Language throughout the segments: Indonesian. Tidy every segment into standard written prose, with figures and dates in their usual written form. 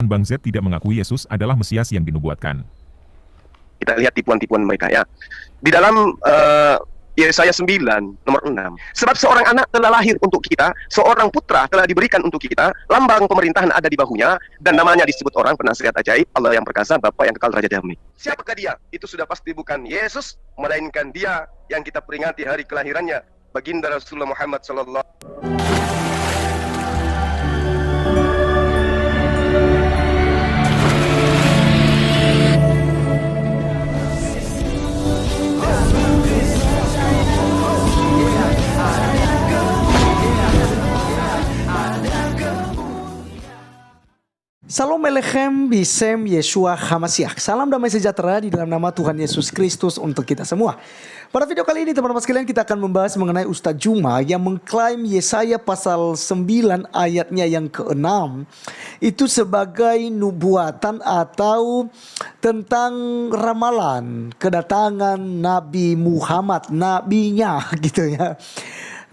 Bang Z tidak mengakui Yesus adalah Mesias yang dinubuatkan. Kita lihat tipuan-tipuan mereka ya. Di dalam Yesaya 9 nomor 6. Sebab seorang anak telah lahir untuk kita, seorang putra telah diberikan untuk kita, lambang pemerintahan ada di bahunya, dan namanya disebut orang penasihat ajaib, Allah yang perkasa, Bapa yang kekal, Raja damai. Siapakah dia? Itu sudah pasti bukan Yesus, melainkan dia yang kita peringati hari kelahirannya, baginda Rasulullah Muhammad sallallahu. Salam Alechem Bisem Yeshua HaMashiach. Salam damai sejahtera di dalam nama Tuhan Yesus Kristus untuk kita semua. Pada video kali ini teman-teman sekalian, kita akan membahas mengenai Ustadz Juma yang mengklaim Yesaya pasal 9 ayatnya yang ke-6 itu sebagai nubuatan atau tentang ramalan kedatangan Nabi Muhammad, nabinya gitu ya.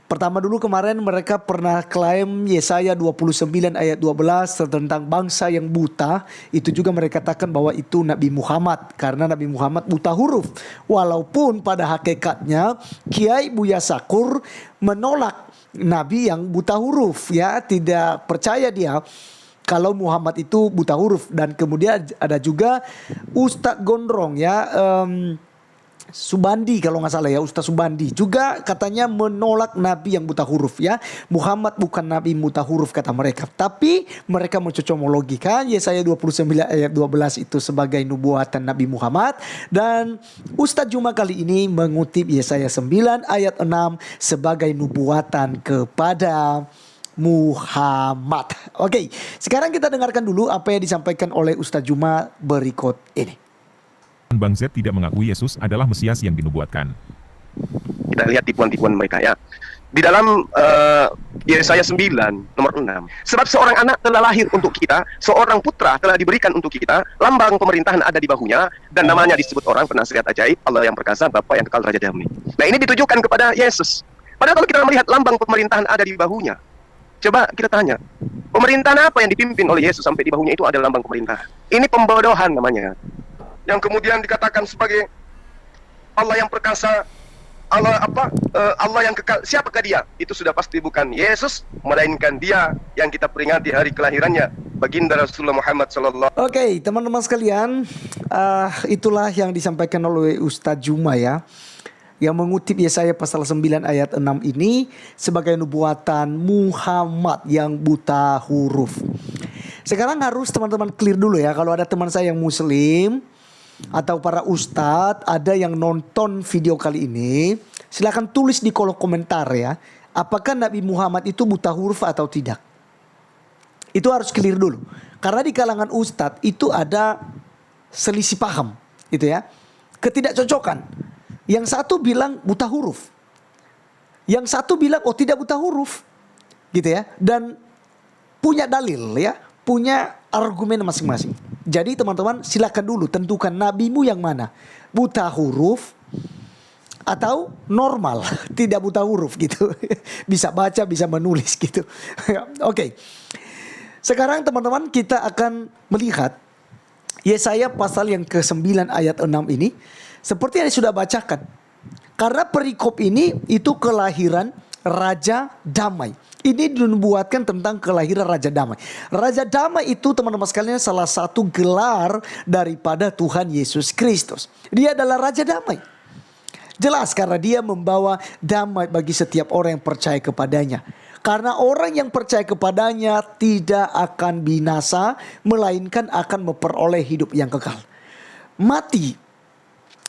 Pertama dulu kemarin mereka pernah klaim Yesaya 29 ayat 12 tentang bangsa yang buta. Itu juga mereka katakan bahwa itu Nabi Muhammad, karena Nabi Muhammad buta huruf. Walaupun pada hakikatnya Kiai Buya Sakur menolak Nabi yang buta huruf, ya, tidak percaya dia kalau Muhammad itu buta huruf. Dan kemudian ada juga Ustadz Gondrong, ya, Subandi kalau nggak salah ya, Ustaz Subandi juga katanya menolak Nabi yang buta huruf, ya. Muhammad bukan Nabi buta huruf kata mereka. Tapi mereka mencocomologikan Yesaya 29 ayat 12 itu sebagai nubuatan Nabi Muhammad. Dan Ustaz Juma kali ini mengutip Yesaya 9 ayat 6 sebagai nubuatan kepada Muhammad. Oke, sekarang kita dengarkan dulu apa yang disampaikan oleh Ustaz Juma berikut ini. Bang Z tidak mengakui Yesus adalah Mesias yang dinubuatkan. Kita lihat tipuan-tipuan mereka ya. Di dalam Yesaya 9 nomor 6. Sebab seorang anak telah lahir untuk kita, seorang putra telah diberikan untuk kita, lambang pemerintahan ada di bahunya, dan namanya disebut orang penasihat ajaib, Allah yang perkasa, Bapa yang kekal, Raja damai. Nah, ini ditujukan kepada Yesus. Padahal kalau kita melihat lambang pemerintahan ada di bahunya, coba kita tanya, pemerintahan apa yang dipimpin oleh Yesus sampai di bahunya itu ada lambang pemerintahan? Ini pembodohan namanya. Yang kemudian dikatakan sebagai Allah yang perkasa, Allah yang kekal. Siapakah dia? Itu sudah pasti bukan Yesus, melainkan dia yang kita peringati hari kelahirannya, baginda Rasulullah Muhammad sallallahu. Oke, teman-teman sekalian, itulah yang disampaikan oleh Ustadz Juma, ya, yang mengutip Yesaya pasal 9 ayat 6 ini sebagai nubuatan Muhammad yang buta huruf. Sekarang harus teman-teman clear dulu ya, kalau ada teman saya yang muslim atau para ustadz ada yang nonton video kali ini, silakan tulis di kolom komentar ya, apakah Nabi Muhammad itu buta huruf atau tidak. Itu harus clear dulu, karena di kalangan ustadz itu ada selisih paham gitu ya, ketidakcocokan. Yang satu bilang buta huruf, yang satu bilang oh tidak buta huruf gitu ya, dan punya dalil ya, punya argumen masing-masing. Jadi teman-teman silakan dulu tentukan nabimu yang mana, buta huruf atau normal, tidak buta huruf gitu. Bisa baca, bisa menulis gitu. Oke. Sekarang teman-teman kita akan melihat Yesaya pasal yang ke-9 ayat 6 ini seperti yang sudah bacakan. Karena perikop ini itu kelahiran Raja Damai. Ini dinubuatkan tentang kelahiran Raja Damai. Raja Damai itu teman-teman sekalian salah satu gelar daripada Tuhan Yesus Kristus. Dia adalah Raja Damai. Jelas karena dia membawa damai bagi setiap orang yang percaya kepadanya. Karena orang yang percaya kepadanya tidak akan binasa, melainkan akan memperoleh hidup yang kekal. Mati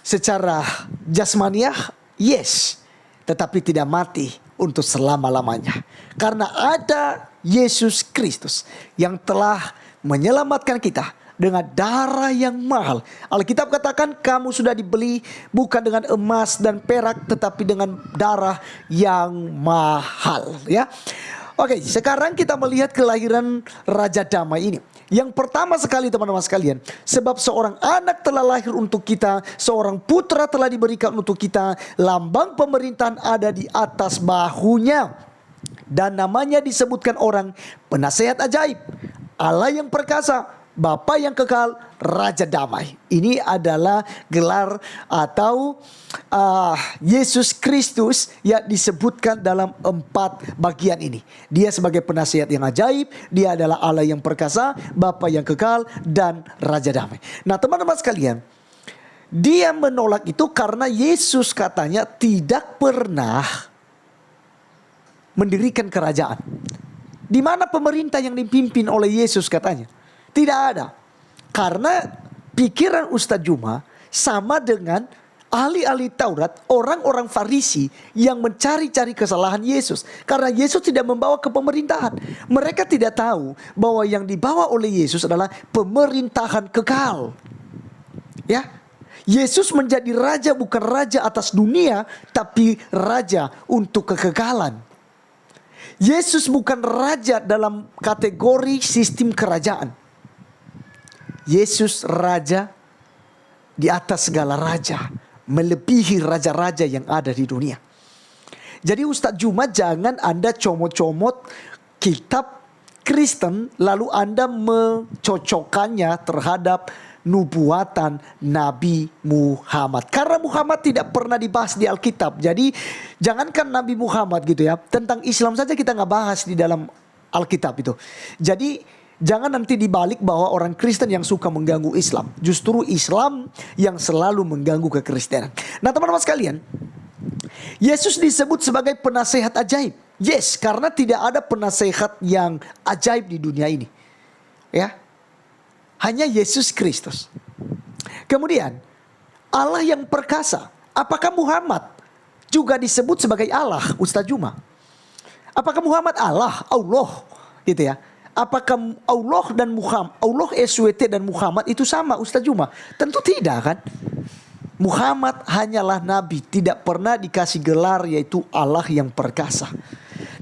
secara jasmaniah, yes, tetapi tidak mati untuk selama-lamanya. Karena ada Yesus Kristus yang telah menyelamatkan kita dengan darah yang mahal. Alkitab katakan kamu sudah dibeli bukan dengan emas dan perak, tetapi dengan darah yang mahal, ya. Oke, sekarang kita melihat kelahiran Raja Damai ini. Yang pertama sekali teman-teman sekalian, sebab seorang anak telah lahir untuk kita, seorang putra telah diberikan untuk kita, lambang pemerintahan ada di atas bahunya, dan namanya disebutkan orang penasehat ajaib, Allah yang perkasa, Bapa yang kekal, Raja Damai. Ini adalah gelar atau Yesus Kristus yang disebutkan dalam 4 bagian ini. Dia sebagai penasihat yang ajaib, dia adalah Allah yang perkasa, Bapa yang kekal, dan Raja Damai. Nah teman-teman sekalian, dia menolak itu karena Yesus katanya tidak pernah mendirikan kerajaan. Di mana pemerintah yang dipimpin oleh Yesus katanya? Tidak ada. Karena pikiran Ustadz Juma sama dengan ahli-ahli Taurat, orang-orang Farisi yang mencari-cari kesalahan Yesus. Karena Yesus tidak membawa ke pemerintahan. Mereka tidak tahu bahwa yang dibawa oleh Yesus adalah pemerintahan kekal. Ya, Yesus menjadi raja bukan raja atas dunia, tapi raja untuk kekekalan. Yesus bukan raja dalam kategori sistem kerajaan. Yesus raja di atas segala raja, melebihi raja-raja yang ada di dunia. Jadi Ustadz Juma, jangan Anda comot-comot kitab Kristen lalu Anda mencocokkannya terhadap nubuatan Nabi Muhammad. Karena Muhammad tidak pernah dibahas di Alkitab. Jadi jangankan Nabi Muhammad gitu ya, tentang Islam saja kita nggak bahas di dalam Alkitab itu. Jadi jangan nanti dibalik bahwa orang Kristen yang suka mengganggu Islam. Justru Islam yang selalu mengganggu kekristenan. Nah teman-teman sekalian, Yesus disebut sebagai penasehat ajaib. Yes, karena tidak ada penasehat yang ajaib di dunia ini. Ya, hanya Yesus Kristus. Kemudian Allah yang perkasa. Apakah Muhammad juga disebut sebagai Allah, Ustadz Juma? Apakah Muhammad Allah gitu ya? Apakah Allah dan Muhammad, Allah SWT dan Muhammad itu sama, Ustadz Juma? Tentu tidak kan? Muhammad hanyalah nabi, tidak pernah dikasih gelar yaitu Allah yang perkasa.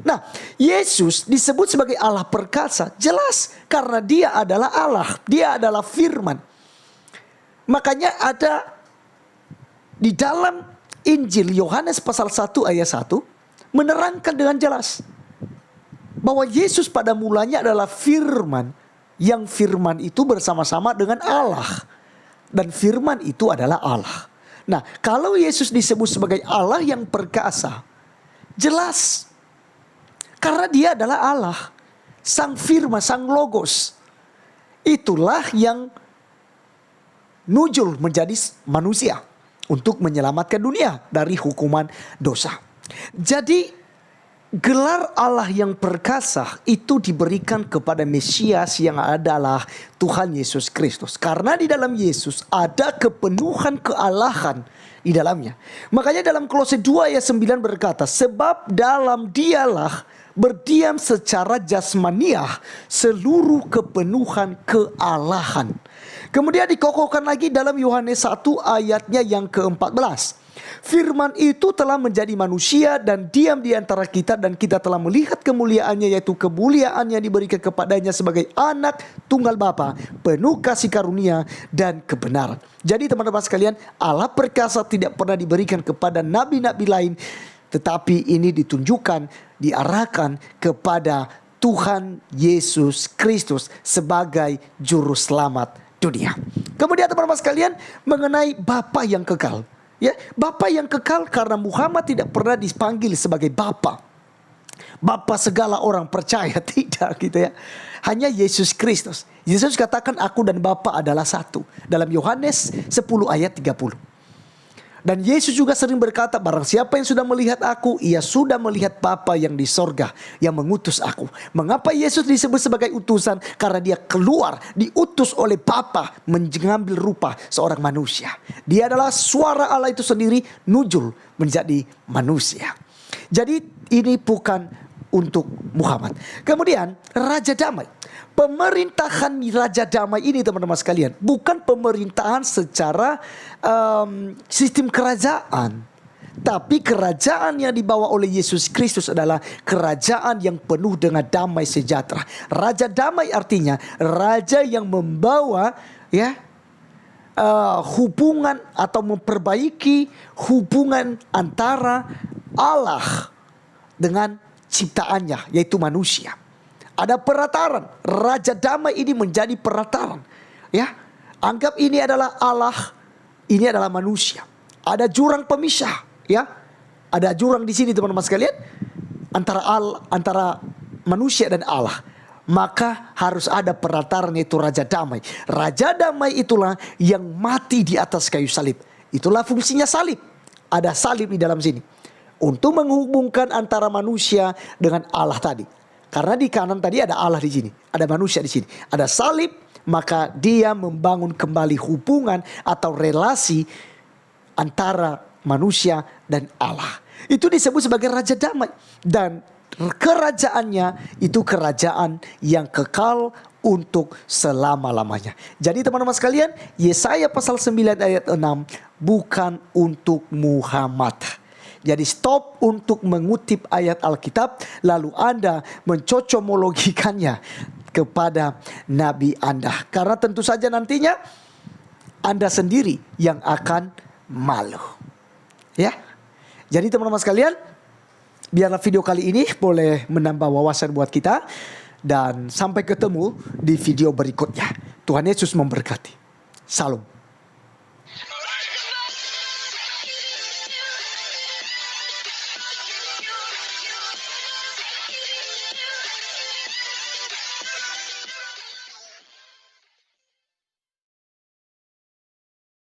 Nah, Yesus disebut sebagai Allah perkasa, jelas karena dia adalah Allah, dia adalah firman. Makanya ada di dalam Injil Yohanes pasal 1 ayat 1 menerangkan dengan jelas bahwa Yesus pada mulanya adalah firman, yang firman itu bersama-sama dengan Allah. Dan firman itu adalah Allah. Nah, kalau Yesus disebut sebagai Allah yang perkasa, jelas. Karena dia adalah Allah. Sang firman, sang logos. Itulah yang nujul menjadi manusia untuk menyelamatkan dunia dari hukuman dosa. Jadi gelar Allah yang perkasa itu diberikan kepada Mesias yang adalah Tuhan Yesus Kristus. Karena di dalam Yesus ada kepenuhan kealahan di dalamnya. Makanya dalam Kolose 2 ayat 9 berkata, sebab dalam dialah berdiam secara jasmaniah seluruh kepenuhan kealahan. Kemudian dikokohkan lagi dalam Yohanes 1 ayatnya yang ke-14. Firman itu telah menjadi manusia dan diam di antara kita, dan kita telah melihat kemuliaannya, yaitu kemuliaan yang diberikan kepadanya sebagai anak tunggal Bapa, penuh kasih karunia dan kebenaran. Jadi teman-teman sekalian, Allah perkasa tidak pernah diberikan kepada nabi-nabi lain, tetapi ini ditunjukkan, diarahkan kepada Tuhan Yesus Kristus sebagai juru selamat dunia. Kemudian teman-teman sekalian, mengenai Bapa yang kekal. Ya, Bapa yang kekal karena Muhammad tidak pernah dipanggil sebagai Bapa. Bapa segala orang percaya, tidak gitu ya. Hanya Yesus Kristus. Yesus katakan aku dan Bapa adalah satu. Dalam Yohanes 10 ayat 30. Dan Yesus juga sering berkata, barang siapa yang sudah melihat aku, ia sudah melihat Bapa yang di sorga yang mengutus aku. Mengapa Yesus disebut sebagai utusan? Karena dia keluar, diutus oleh Bapa mengambil rupa seorang manusia. Dia adalah suara Allah itu sendiri nujul menjadi manusia. Jadi ini bukan untuk Muhammad. Kemudian Raja Damai. Pemerintahan Raja Damai ini teman-teman sekalian bukan pemerintahan secara sistem kerajaan, tapi kerajaan yang dibawa oleh Yesus Kristus adalah kerajaan yang penuh dengan damai sejahtera. Raja Damai artinya raja yang membawa hubungan atau memperbaiki hubungan antara Allah dengan ciptaannya, yaitu manusia. Ada perataran. Raja damai ini menjadi perataran. Ya, anggap ini adalah Allah, ini adalah manusia. Ada jurang pemisah, ya. Ada jurang di sini teman-teman sekalian, antara manusia dan Allah. Maka harus ada perataran, yaitu Raja Damai. Raja Damai itulah yang mati di atas kayu salib. Itulah fungsinya salib. Ada salib di dalam sini untuk menghubungkan antara manusia dengan Allah tadi. Karena di kanan tadi ada Allah di sini, ada manusia di sini, ada salib, maka dia membangun kembali hubungan atau relasi antara manusia dan Allah. Itu disebut sebagai Raja Damai, dan kerajaannya itu kerajaan yang kekal untuk selama-lamanya. Jadi teman-teman sekalian, Yesaya pasal 9 ayat 6 bukan untuk Muhammad. Jadi stop untuk mengutip ayat Alkitab lalu Anda mencocomologikannya kepada Nabi Anda. Karena tentu saja nantinya Anda sendiri yang akan malu. Ya. Jadi teman-teman sekalian, biarlah video kali ini boleh menambah wawasan buat kita. Dan sampai ketemu di video berikutnya. Tuhan Yesus memberkati. Salam.